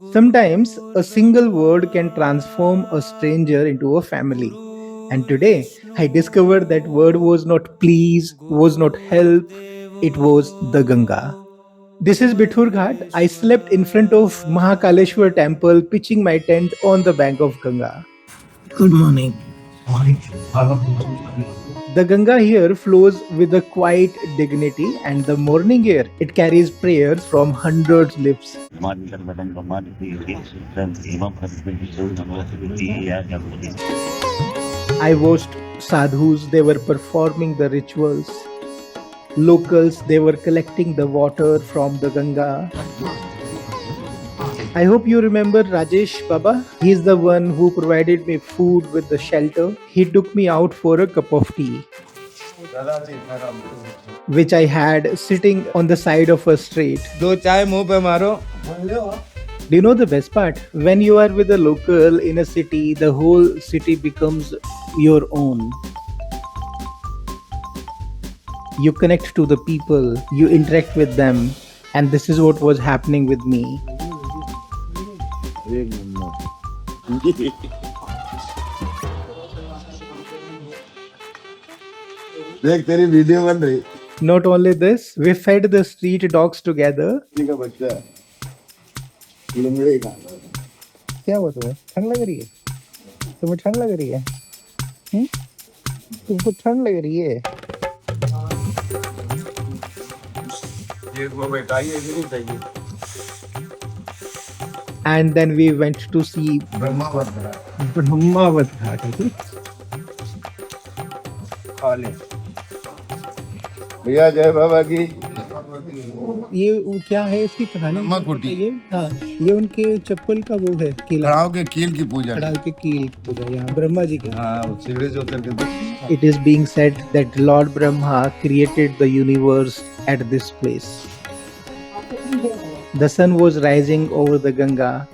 Sometimes a single word can transform a stranger into a family. And today I discovered that word was not please, was not help, it was the Ganga. This is Bithur Ghat. I slept in front of Mahakaleshwar temple, pitching my tent on the bank of Ganga. Good morning. The Ganga here flows with a quiet dignity, and the morning air it carries prayers from hundreds lips. I watched sadhus, they were performing the rituals. Locals, they were collecting the water from the Ganga. I hope you remember Rajesh Baba. He's the one who provided me food with the shelter. He took me out for a cup of tea, which I had sitting on the side of a street. दो चाय मुंह पे मारो. Do you know the best part? When you are with a local in a city, the whole city becomes your own. You connect to the people, you interact with them, and this is what was happening with me. देख तेरी video बन रही. Not only this, we fed the street dogs together. का बच्चा है. लंगड़े का. क्या हुआ तुम्हें? ठंड लग रही है? तुम्हें ठंड लग रही है? तुमको ठंड लग रही है? ये वो बेटा ये नहीं चाहिए. And then we went to see ब्रह्मावत बड़ा. Brahmavat Ghat. Okay? खा ले. भैया जय बाबा की. ये वो क्या है इसकी कहानी? ब्रह्मा कुटी. ये हाँ, ये उनके चप्पल का वो है किला. खड़ाओ के कील की पूजा. खड़ाल के कील की पूजा यहाँ ब्रह्मा जी के. हाँ सीढ़ी जो उतर के. It is being said that Lord Brahma created the universe at this place. The sun was rising over the Ganga.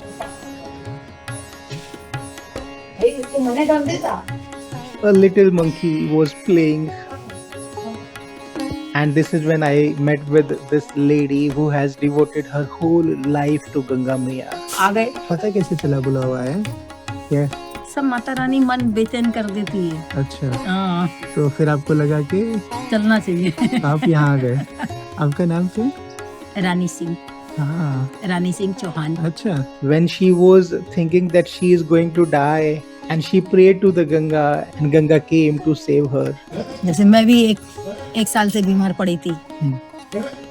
A little monkey was playing. And this is when I met with this lady who has devoted her whole life to Ganga Maiya. आ गए. पता कैसे चला बुला हुआ है? क्या? सब माता रानी मन बेचैन कर देती है. अच्छा, हाँ, तो फिर आपको लगा कि चलना चाहिए. आप यहाँ आ गए. आपका नाम क्या? रानी सिंह. हाँ, रानी सिंह चौहान. अच्छा. When she was thinking that she is going to die, and she prayed to the Ganga, and Ganga came to save her. जैसे मैं भी एक साल से बीमार पड़ी थी,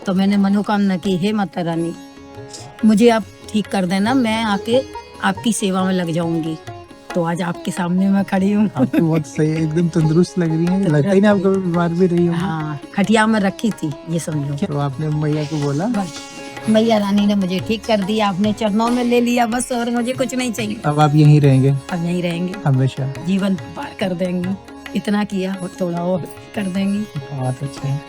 तो मैंने मनोकामना की, हे माता रानी मुझे आप ठीक कर देना, मैं आके आपकी सेवा में लग जाऊंगी. तो आज आपके सामने मैं खड़ी हूँ. आप तो बहुत सही, एकदम तंदुरुस्त लग रही हैं. लगता ही नहीं आपको बीमार भी रही हो. हाँ, खटिया में रखी थी, ये समझो. तो आपने मैया को बोला? बस मैया रानी ने मुझे ठीक कर दिया, आपने चरणों में ले लिया बस, और मुझे कुछ नहीं चाहिए. अब आप यहीं रहेंगे अब यहीं रहेंगे, हमेशा? जीवन पार कर देंगे. इतना किया और थोड़ा और कर देंगे. बहुत अच्छा है.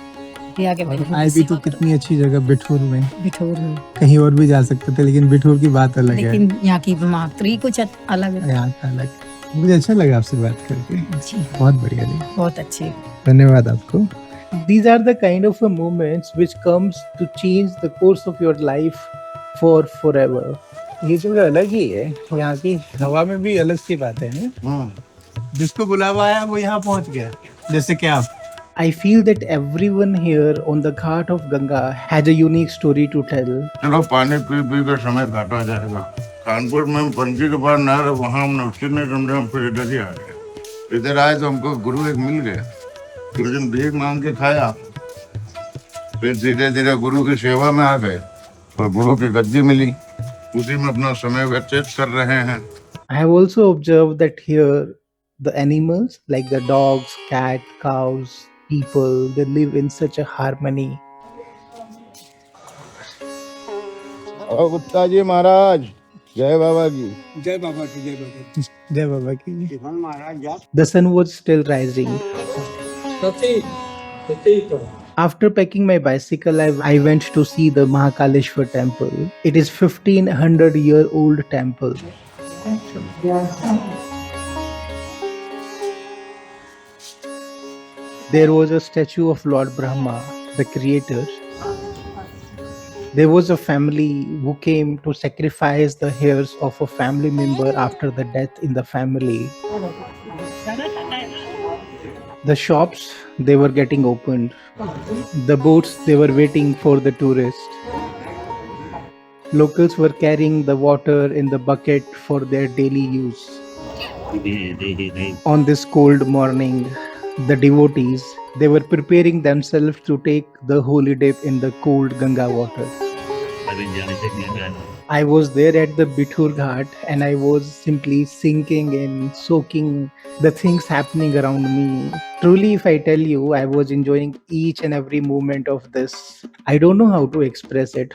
किया के आए भी तो कितनी अच्छी जगह बिठूर में. बिठौर में. कहीं और भी जा सकते थे, लेकिन बिठूर की बात अलग है. लेकिन यहाँ की मातृ कुछ अलग है. यहाँ का अलग. मुझे अच्छा लगा आपसे बात करके. जी, बहुत बढ़िया लगा. बहुत अच्छे. धन्यवाद आपको. These are the kind of moments which comes to change the course of your life for forever. ये जगह अलग ही है. यहाँ की हवा में भी अलग सी बात है. जिसको बुलावा आया वो यहाँ पहुँच गया. जैसे कि आप. I feel that everyone here on the Ghat of Ganga has a unique story to tell. चलो पानी पी पी के समय काटा जाएगा. कानपुर में पणजी के पास नहर है, वहाँ हमने उसकी नहीं समझे, हम फिर इधर ही आ गए. इधर आए तो हमको गुरु एक मिल गए. कुछ दिन भीख मांग के खाया, फिर धीरे धीरे गुरु की सेवा में आ गए और गुरु की गद्दी मिली. उसी में अपना समय व्यतीत कर रहे हैं. I have also observed that here the animals like the dogs, cat, cows, people, they live in such a harmony. और गुप्ता जी महाराज जय बाबा की. जय बाबा की. जय बाबा की. जय बाबा की. The sun was still rising. After packing my bicycle, I went to see the Mahakaleshwar temple. It is 1500-year-old temple. There was a statue of Lord Brahma, the creator. There was a family who came to sacrifice the hairs of a family member after the death in the family. The shops, they were getting opened. The boats, they were waiting for the tourists. Locals were carrying the water in the bucket for their daily use. On this cold morning, the devotees, they were preparing themselves to take the holy dip in the cold Ganga water. I was there at the Bithur Ghat and I was simply sinking in, soaking the things happening around me. Truly, if I tell you, I was enjoying each and every moment of this. I don't know how to express it,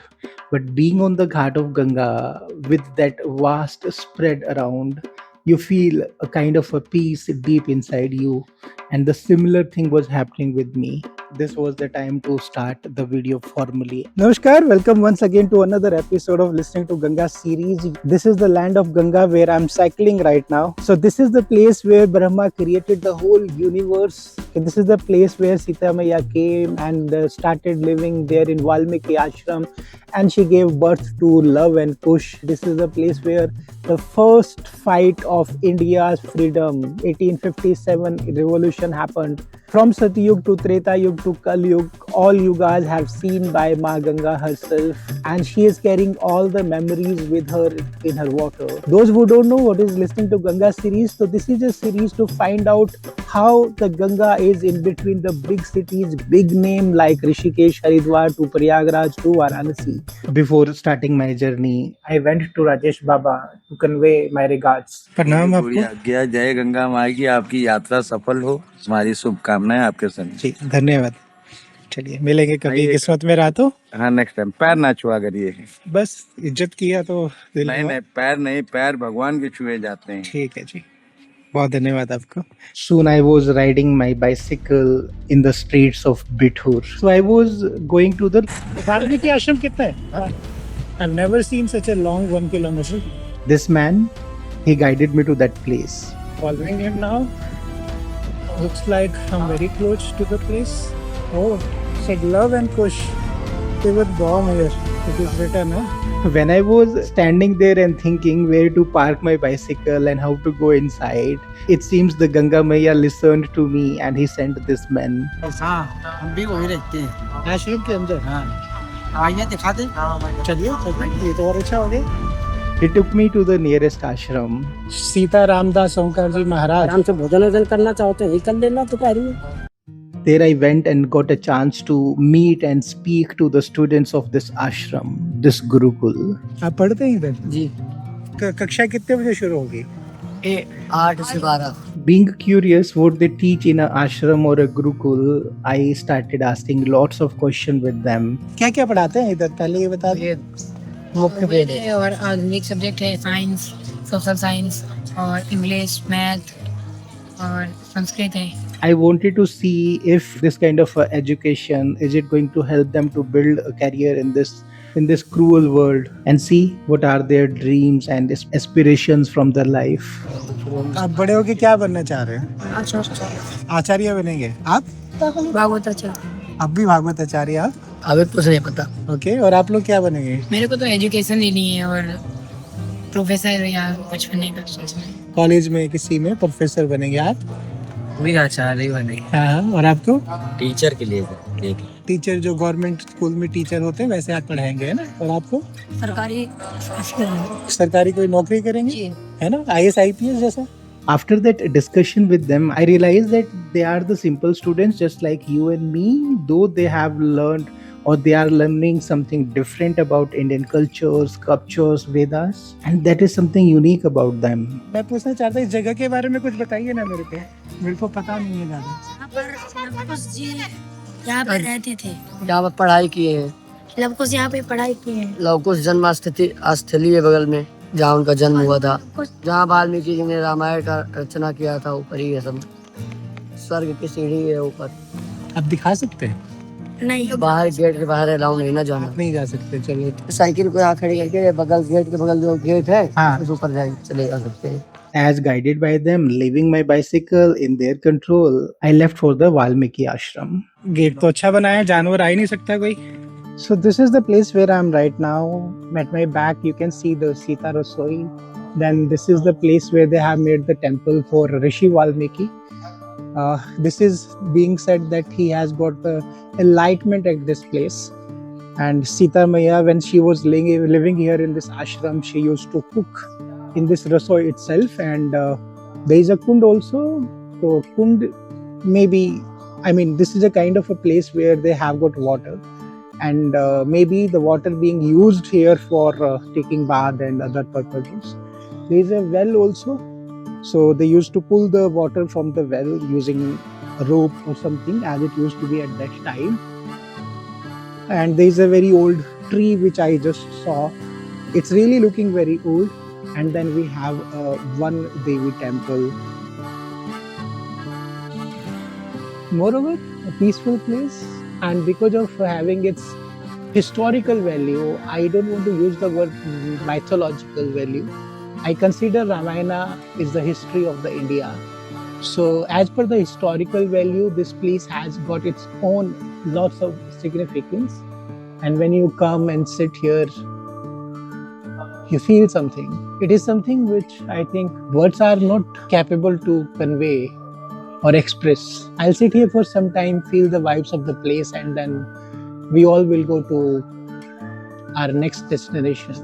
but being on the Ghat of Ganga with that vast spread around, you feel a kind of a peace deep inside you. And the similar thing was happening with me. This was the time to start the video formally. Namaskar, welcome once again to another episode of Listening to Ganga series. This is the land of Ganga where I'm cycling right now. So this is the place where Brahma created the whole universe. This is the place where Sita Maya came and started living there in Valmiki ashram, and she gave birth to Love and Kush. This is the place where the first fight of India's freedom, 1857 revolution happened. From Satyug to Treta Yug to Kal Yug, all yugas have seen by Ma Ganga herself, and she is carrying all the memories with her in her water. Those who don't know what is Listening to Ganga series, so this is a series to find out how the Ganga is in between the big cities, big name like Rishikesh, Haridwar to Prayagraj to Varanasi. Before starting my journey, I went to Rajesh Baba to convey my regards. प्रणाम पूरी आपको। आज्ञा जय गंगा माई की आपकी यात्रा सफल हो हमारी शुभकामनाएं आपके संग। जी धन्यवाद। चलिए मिलेंगे कभी आइएगा। किस्मत में रहा तो। हाँ नेक्स्ट टाइम पैर ना छुआ करिए। बस इज्जत किया तो दिल नहीं हुआ। नहीं पैर नहीं, पैर भगवान के छुए जाते हैं। ठीक है जी, बहुत धन्यवाद आपको। Soon I was riding my bicycle in the streets of Bithur. So I was going to the Valmiki ashram कितना है? I've never seen such a long 1 kilometer. This man, he guided me to that place. Following him now, looks like I'm very close to the place. Oh, said Love and Kush. They were born here. It is written, huh? When I was standing there and thinking where to park my bicycle and how to go inside, it seems the Ganga Maiya listened to me and he sent this man. हाँ हम भी वही रहते हैं। आश्रम के अंदर। हाँ आइए दिखा दे। चलिए ये तो और अच्छा हो गया। He took me to the nearest ashram. Sita Ramdas ओंकार जी महाराज। आराम से भोजन वोजन करना चाहते हैं कर लेना दोपहर में। There I went and got a chance to meet and speak to the students of this ashram, this Gurukul. आप पढ़ते हैं इधर? जी कक्षा कितने बजे शुरू होगी? 8 से 12। Being curious what they teach in an ashram or a Gurukul, I started asking lots of questions with them. क्या क्या पढ़ाते हैं इधर? पहले ये बता दो। मुख्य वेद है। और आधुनिक सब्जेक्ट है साइंस, सोशल साइंस और इंग्लिश, मैथ और संस्कृत है। I wanted to see if this kind of education is it going to help them to build a career in this cruel world and see what are their dreams and aspirations from their life. आप बड़े होके क्या बनना चाह रहे हैं? आचार्य बनेंगे। आप? भागवताचार्य। आप भी भागवताचार्य आप? अभी कुछ नहीं पता। ओके, और आप लोग क्या बनेंगे? मेरे को तो एजुकेशन लेनी है और प्रोफेसर या कुछ बनने का सोच रहा हूं। कॉलेज में किसी में प्रोफेसर बनेंगे आप? भी आचार्य बने। हाँ, और आपको? टीचर के लिए टीचर जो गवर्नमेंट स्कूल में टीचर होते हैं वैसे आप पढ़ाएंगे, है ना? और आपको? सरकारी कोई नौकरी करेंगे, है ना? IAS IPS जैसा? After that discussion with them, I realized that they are the simple students just like you and me, though they have learned or they are learning something different about Indian cultures, sculptures, Vedas, and that is something unique about them. मैं पूछना चाहता हूँ इस जगह के बारे में कुछ बताइए ना मेरे को पता नहीं है ज़्यादा। यहाँ पर रहते थे। यहाँ पर पढ़ाई किए हैं। लवकुश यहाँ पे पढ़ाई की है। लवकुश जन्म स्थली है बगल में जहाँ उनका जन्म हुआ था, जहाँ वाल्मीकि जी ने रामायण का रचना किया था। ऊपर ही है सब, स्वर्ग की सीढ़ी है ऊपर। आप दिखा सकते हैं? नहीं, बाहर गेट के बाहर अलाउ नहीं ना जाना। आप नहीं जा सकते, चलिए। साइकिल को यहाँ खड़ी करके बगल गेट के बगल जो गेट है हाँ। उस ऊपर जाए चले जा सकते हैं। As guided by them, leaving my bicycle in their control, I left for the Valmiki ashram. Gate तो अच्छा बनाया, जानवर आ ही नहीं सकता कोई। So this is the place where I'm right now. At my back, you can see the Sita Rasoi. Then this is the place where they have made the temple for Rishi Valmiki. This is being said that he has got the enlightenment at this place. And Sita Maya, when she was living here in this ashram, she used to cook in this rasoi itself. And there is a kund also. So kund, maybe, I mean, this is a kind of a place where they have got water. And maybe the water being used here for taking bath and other purposes. There is a well also. So they used to pull the water from the well using a rope or something, as it used to be at that time. And there is a very old tree which I just saw. It's really looking very old. And then we have one Devi temple. Moreover, a peaceful place, and because of having its historical value, I don't want to use the word mythological value. I consider Ramayana is the history of the India. So as per the historical value, this place has got its own lots of significance. And when you come and sit here, you feel something. It is something which I think words are not capable to convey or express. I'll sit here for some time, feel the vibes of the place, and then we all will go to our next destination.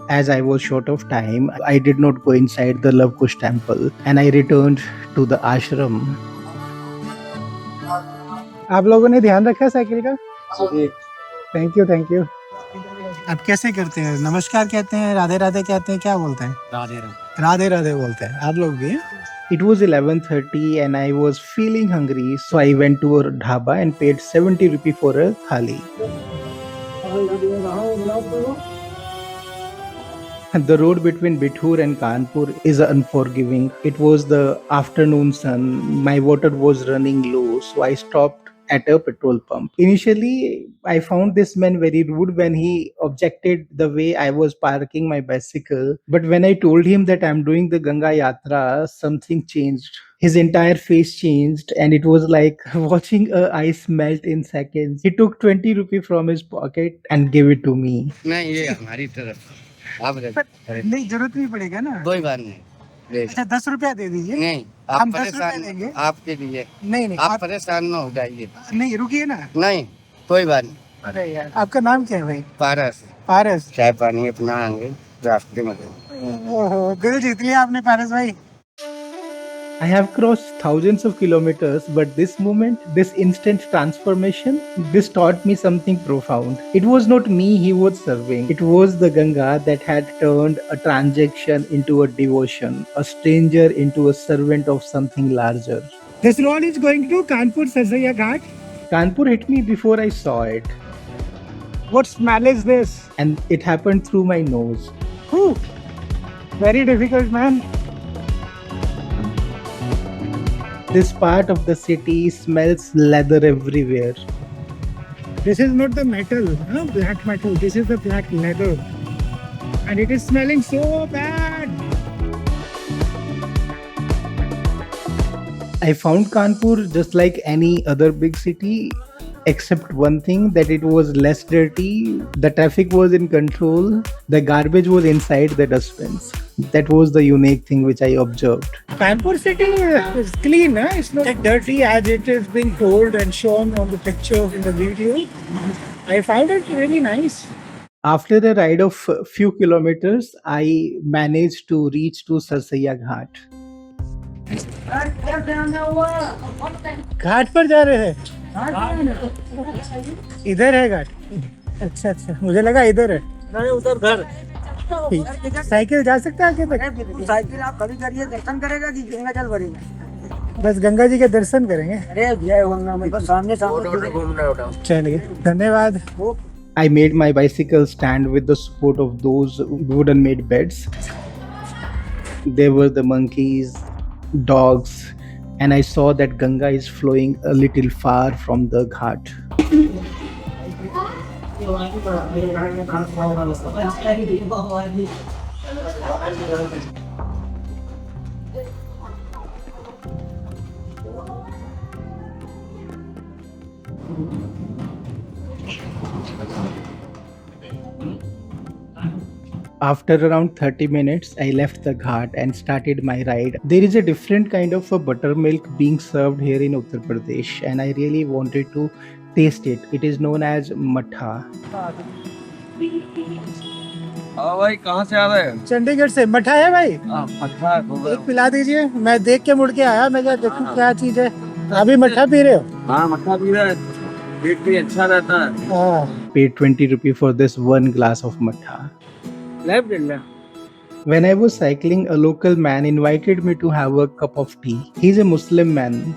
As I was short of time, I did not go inside the Love Kush temple and I returned to the ashram. आप लोगों ने ध्यान रखा cycle का? Thank you, thank you. आप कैसे करते हैं? नमस्कार कहते हैं, राधे राधे कहते हैं, क्या बोलते हैं? राधे राधे बोलते हैं। आप लोग भी हैं? It was 11:30 and I was feeling hungry, so I went to a dhaba and paid 70 rupee for a thali. The road between Bithur and Kanpur is unforgiving. It was the afternoon sun. My water was running low, so I stopped at a petrol pump. Initially, I found this man very rude when he objected the way I was parking my bicycle. But when I told him that I'm doing the Ganga Yatra, something changed. His entire face changed, and it was like watching a ice melt in seconds. He took 20 rupee from his pocket and gave it to me. नहीं ये हमारी तरफ आप नहीं, जरूरत नहीं पड़ेगा ना। कोई बात नहीं अच्छा, 10 रुपया दे दीजिए। नहीं हम आप 10 रुपया परेशान देंगे आपके लिए नहीं नहीं, आप परेशान न हो जाइए नहीं, रुकिए ना। नहीं कोई बात नहीं अरे यार, आपका नाम क्या है भाई? पारस पारस। चाय पानी अपना आएंगे रास्ते में ओहो, दिल जीत लिया आपने पारस भाई। I have crossed thousands of kilometers, but this moment, this instant transformation, this taught me something profound. It was not me he was serving. It was the Ganga that had turned a transaction into a devotion, a stranger into a servant of something larger. This road is going to Kanpur Sarsaiya Ghat. Kanpur hit me before I saw it. What smell is this? And it happened through my nose. Whew. Very difficult, man. This part of the city smells leather everywhere. This is not the metal, black metal. This is the black leather. And it is smelling so bad. I found Kanpur just like any other big city, except one thing, that it was less dirty, the traffic was in control, the garbage was inside the dustbins. That was the unique thing which I observed. Kanpur city is clean, it's not dirty as it is being told and shown on the picture in the video. I found it really nice. After a ride of few kilometers, I managed to reach to Sarsaiya Ghat. घाट पर जा रहे हैं? इधर है घाट? अच्छा अच्छा, मुझे लगा इधर है। नहीं, उधर घर। साइकिल जा सकता है आगे तक? साइकिल आप कभी करिए दर्शन करेगा कि गंगा जल भरेगा बस गंगा जी के दर्शन करेंगे। अरे जय गंगा में बस सामने सामने चलिए, धन्यवाद। I made my bicycle stand with the support of those wooden made beds. There were the monkeys, dogs, and I saw that Ganga is flowing a little far from the ghat. After around 30 minutes, I left the ghat and started my ride. There is a different kind of a buttermilk being served here in Uttar Pradesh, and I really wanted to taste it. It is known as matha. हाँ भाई, कहाँ से आ रहे हैं? चंडीगढ़ से मठा है भाई, हाँ, मठा है। एक पिला दीजिए। मैं देख के मुड़ के आया, मैं क्या देखूं क्या चीज है। अभी मठा पी रहे हो? हाँ, मठा पी रहा है, पेट भी अच्छा रहता है। हाँ। Paid 20 rupee for this one glass of matha. Left India. When I was cycling, a local man invited me to have a cup of tea. He's a Muslim man.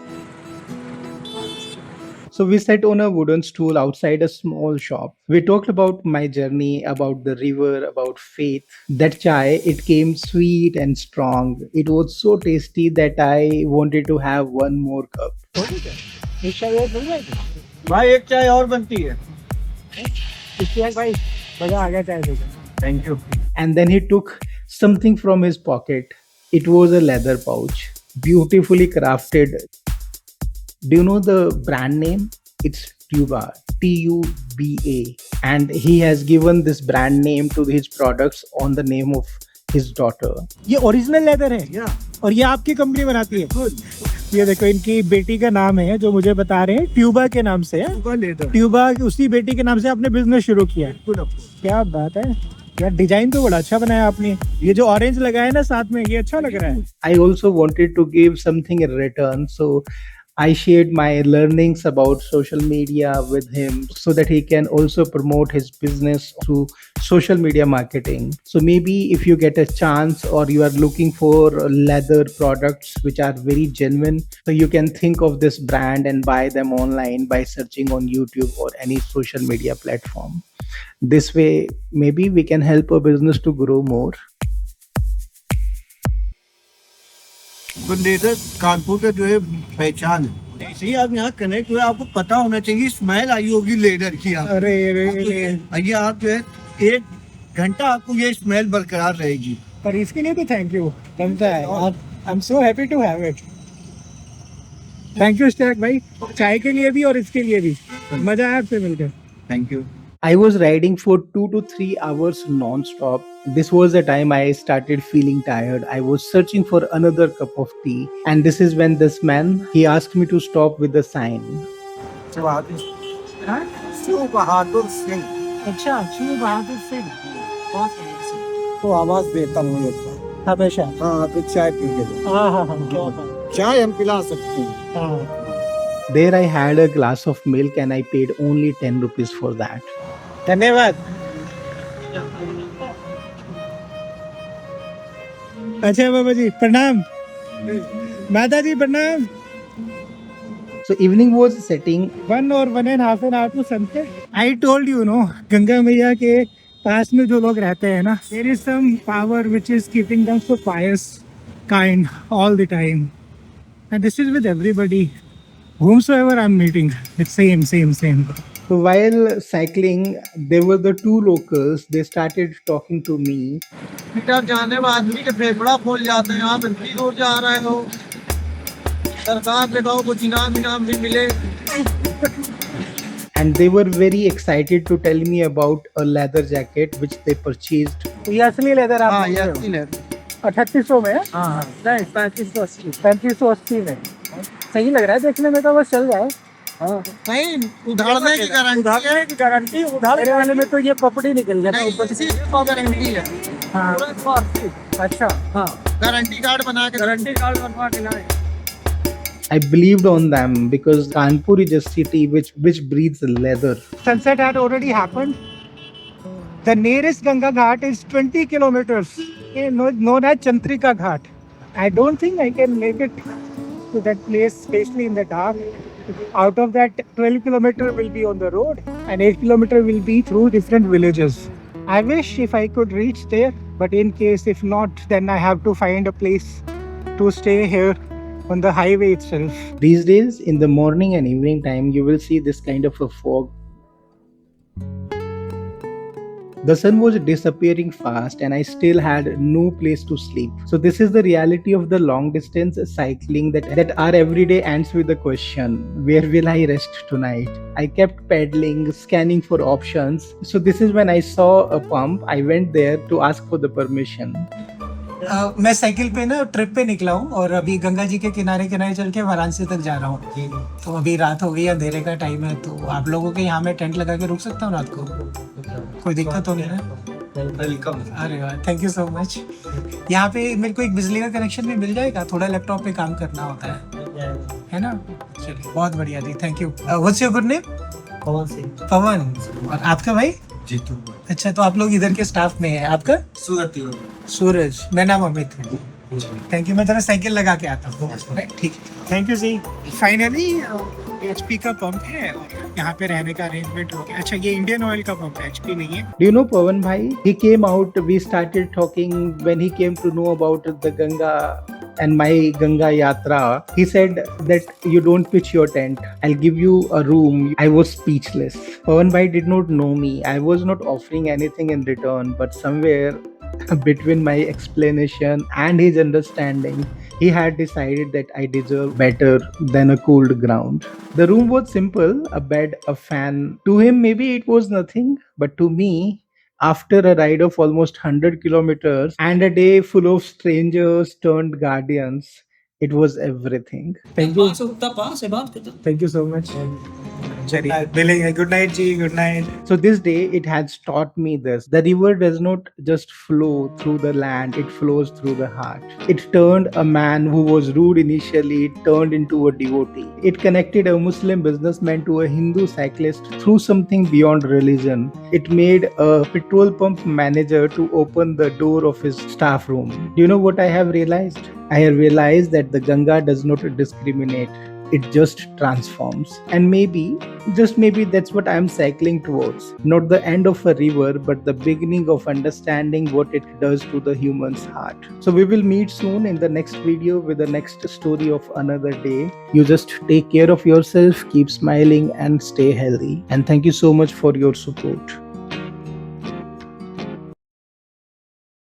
So we sat on a wooden stool outside a small shop. We talked about my journey, about the river, about faith. That chai, it came sweet and strong. It was so tasty that I wanted to have one more cup. भाई एक चाय और बनती है। भाई मजा आ गया चाय से। Thank you. And then he took something from his pocket. It was a leather pouch, beautifully crafted. Do you know the brand name? It's Tuba, Tuba. And he has given this brand name to his products on the name of his daughter. ये original leather है और ये आपकी company बनाती है। ये देखो, इनकी बेटी का नाम है जो मुझे बता रहे हैं, ट्यूबा के नाम से है। ट्यूबा उसी बेटी के नाम से आपने बिजनेस शुरू किया है। क्या बात है यार, डिजाइन तो बड़ा अच्छा बनाया आपने। ये जो ऑरेंज लगा है ना साथ में, ये अच्छा लग रहा है। I also wanted to give something in return, so I shared my learnings about social media with him so that he can also promote his business through social media marketing. So maybe if you get a chance or you are looking for leather products which are very genuine, so you can think of this brand and buy them online by searching on YouTube or any social media platform. This way, maybe we can help a business to grow more. Leather Kanpur का जो है पहचान है। इसलिए आप यहाँ connect हुए, आपको पता होना चाहिए स्मेल आई होगी लेदर की। आप अरे ये आप जो है 1 घंटा आपको ये स्मेल बरकरार रहेगी। पर इसके लिए तो थैंक यू बनता है। I am so happy to have it. Thank you स्टैक भाई, चाय के लिए भी और इसके लिए भी। मजा आया आपसे मिलकर। Thank you. I was riding for 2 to 3 hours non-stop. This was the time I started feeling tired. I was searching for another cup of tea, and this is when this man, he asked me to stop with the sign. Shiv Bahadur Singh. अच्छा, शिव बहादुर सिंह। तो आवाज देता हूँ हमेशा। हाँ, तो चाय P के हाँ। चाय हम पिला सकते हैं। There I had a glass of milk and I paid only 10 rupees for that. धन्यवाद। अच्छा बाबा जी प्रणाम, माता जी प्रणाम। So evening was setting. 1.5 hour to sunset. I told you, no, Ganga मैया के पास में जो लोग रहते हैं ना, there is some power which is keeping them so pious, kind all the time. And this is with everybody, whomsoever I'm meeting. It's same. So while cycling, there were the 2 locals. They started talking to me. बेटा जाने में आदमी के फेफड़ा फूल जाते हैं। आप इतनी दूर जा रहे हो, सरकार से कहो कुछ इनाम भी मिले। And they were very excited to tell me about a leather jacket which they purchased. ये असली लेदर आप? हाँ, ये असली लेदर। 3800 में? हाँ, नहीं 3580 में। सही लग रहा है देखने में, तो बस चल जाए। नहीं, उधारने की गारंटी। उधार वाले में तो ये पपड़ी निकल गया था ऊपर से। गारंटी है। हाँ। अच्छा। हाँ, गारंटी कार्ड बनवा के लाए। I believed on them because Kanpur is a city which breathes leather. Sunset had already happened. The nearest Ganga Ghat is 20 kilometers, known as Chantrika Ghat. I don't think I can make it to that place, especially in the dark. Out of that, 12 kilometers will be on the road and 8 kilometers will be through different villages. I wish if I could reach there, but in case if not, then I have to find a place to stay here on the highway itself. These days, in the morning and evening time, you will see this kind of a fog. The sun was disappearing fast, and I still had no place to sleep. So, this is the reality of the long distance cycling that our everyday ends with the question, where will I rest tonight? I kept pedaling, scanning for options. So, this is when I saw a pump. I went there to ask for the permission. मैं cycle पे ना trip पे निकला हूँ और अभी गंगा जी के किनारे किनारे चल के वाराणसी तक जा रहा हूँ। तो अभी रात हो गई, अंधेरे का टाइम है, तो आप लोगों के यहाँ मैं टेंट लगा के रुक सकता हूँ रात को? कोई दिक्कत तो नहीं है? वेलकम। अरे वाह, थैंक यू सो मच। यहाँ पे मेरे को एक बिजली का कनेक्शन भी मिल जाएगा? थोड़ा लैपटॉप पे काम करना होता है ना? चलिए, बहुत बढ़िया जी, thank you. What's your good name? Pawan Singh. Pawan. और आपका भाई? जीतू। अच्छा, तो आप लोग इधर के स्टाफ में है। आपका? सूरज। सूरज। मेरा नाम अमित है। Thank you. मैं जरा साइकिल लगा के आता हूँ। ठीक, थैंक यू जी। फाइनली एचपी का पंप है और यहाँ पे रहने का अरेंजमेंट हो गया। अच्छा, ये इंडियन ऑयल का पंप है, एचपी नहीं है। Do you know Pawan bhai? He came out, we started talking when he came to know about the Ganga and my Ganga Yatra. He said that you don't pitch your tent. I'll give you a room. I was speechless. Pawan bhai did not know me. I was not offering anything in return, but somewhere between my explanation and his understanding, he had decided that I deserve better than a cold ground. The room was simple, a bed, a fan. To him, maybe it was nothing, but to me, after a ride of almost 100 kilometers and a day full of strangers turned guardians, it was everything. Thank you. Thank you so much. चलिए, good night जी, good night. So this day it has taught me this. The river does not just flow through the land, it flows through the heart. It turned a man who was rude initially, turned into a devotee. It connected a Muslim businessman to a Hindu cyclist through something beyond religion. It made a petrol pump manager to open the door of his staff room. Do you know what I have realized? I have realized that the Ganga does not discriminate. It just transforms. And maybe, just maybe, that's what I'm cycling towards. Not the end of a river, but the beginning of understanding what it does to the human's heart. So we will meet soon in the next video with the next story of another day. You just take care of yourself, keep smiling, and stay healthy. And thank you so much for your support.